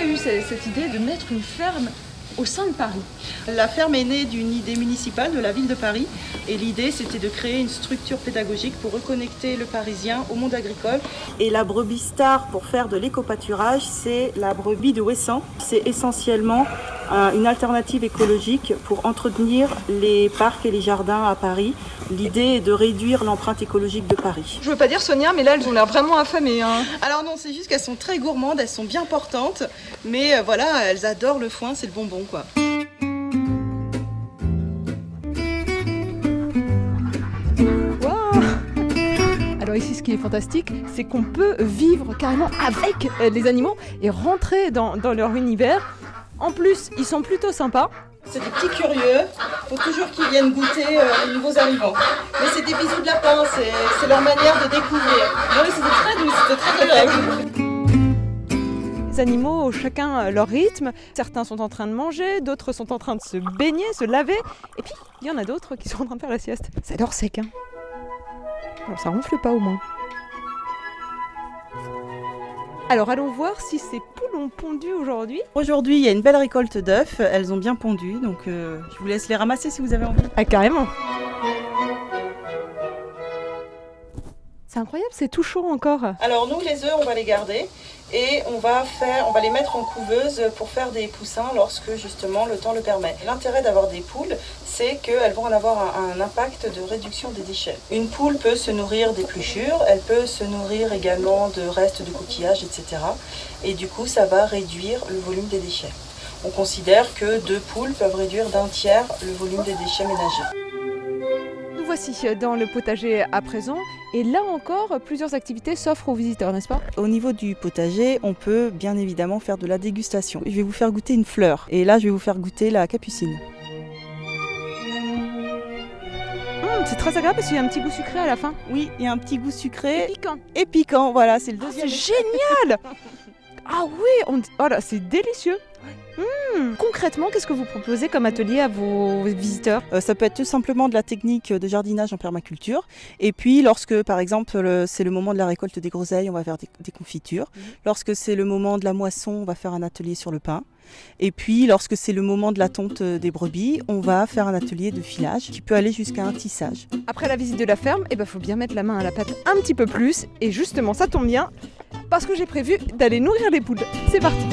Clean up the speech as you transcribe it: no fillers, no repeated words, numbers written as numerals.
a eu cette idée de mettre une ferme au sein de Paris? La ferme est née d'une idée municipale de la ville de Paris et l'idée c'était de créer une structure pédagogique pour reconnecter le Parisien au monde agricole. Et la brebis star pour faire de l'éco-pâturage, c'est la brebis de Ouessant. C'est essentiellement une alternative écologique pour entretenir les parcs et les jardins à Paris. L'idée est de réduire l'empreinte écologique de Paris. Je veux pas dire Sonia, mais là elles ont l'air vraiment affamées. Alors non, c'est juste qu'elles sont très gourmandes, elles sont bien portantes, mais voilà, elles adorent le foin, c'est le bonbon quoi. Alors ici, ce qui est fantastique, c'est qu'on peut vivre carrément avec les animaux et rentrer dans leur univers. En plus, ils sont plutôt sympas. C'est des petits curieux, il faut toujours qu'ils viennent goûter les nouveaux arrivants. Mais c'est des bisous de lapin, c'est leur manière de découvrir. Non, mais c'était très doux, c'était très agréable. Les animaux, chacun leur rythme. Certains sont en train de manger, d'autres sont en train de se baigner, se laver. Et puis, il y en a d'autres qui sont en train de faire la sieste. Ça dort sec, hein. Bon, ça ronfle pas au moins. Alors allons voir si ces poules ont pondu aujourd'hui. Aujourd'hui, il y a une belle récolte d'œufs, elles ont bien pondu, donc je vous laisse les ramasser si vous avez envie. Ah carrément. C'est incroyable, c'est tout chaud encore. Alors nous, les œufs, on va les garder et on va les mettre en couveuse pour faire des poussins lorsque justement le temps le permet. L'intérêt d'avoir des poules, c'est qu'elles vont en avoir un impact de réduction des déchets. Une poule peut se nourrir d'épluchures, elle peut se nourrir également de restes de coquillages, etc. Et du coup, ça va réduire le volume des déchets. On considère que 2 poules peuvent réduire d'1/3 le volume des déchets ménagers. Nous voici dans le potager à présent et là encore plusieurs activités s'offrent aux visiteurs, n'est-ce pas? Au niveau du potager, on peut bien évidemment faire de la dégustation. Je vais vous faire goûter une fleur et là je vais vous faire goûter la capucine. C'est très agréable parce qu'il y a un petit goût sucré à la fin. Oui, il y a un petit goût sucré. Et piquant. Et piquant, voilà, c'est le deuxième. C'est génial. Ah oui, oh là, c'est délicieux. Concrètement, qu'est-ce que vous proposez comme atelier à vos visiteurs? Ça peut être tout simplement de la technique de jardinage en permaculture. Et puis lorsque par exemple c'est le moment de la récolte des groseilles, on va faire des confitures. Lorsque c'est le moment de la moisson, on va faire un atelier sur le pain. Et puis lorsque c'est le moment de la tonte des brebis, on va faire un atelier de filage qui peut aller jusqu'à un tissage. Après la visite de la ferme, faut bien mettre la main à la pâte un petit peu plus. Et justement, ça tombe bien parce que j'ai prévu d'aller nourrir les poules. C'est parti.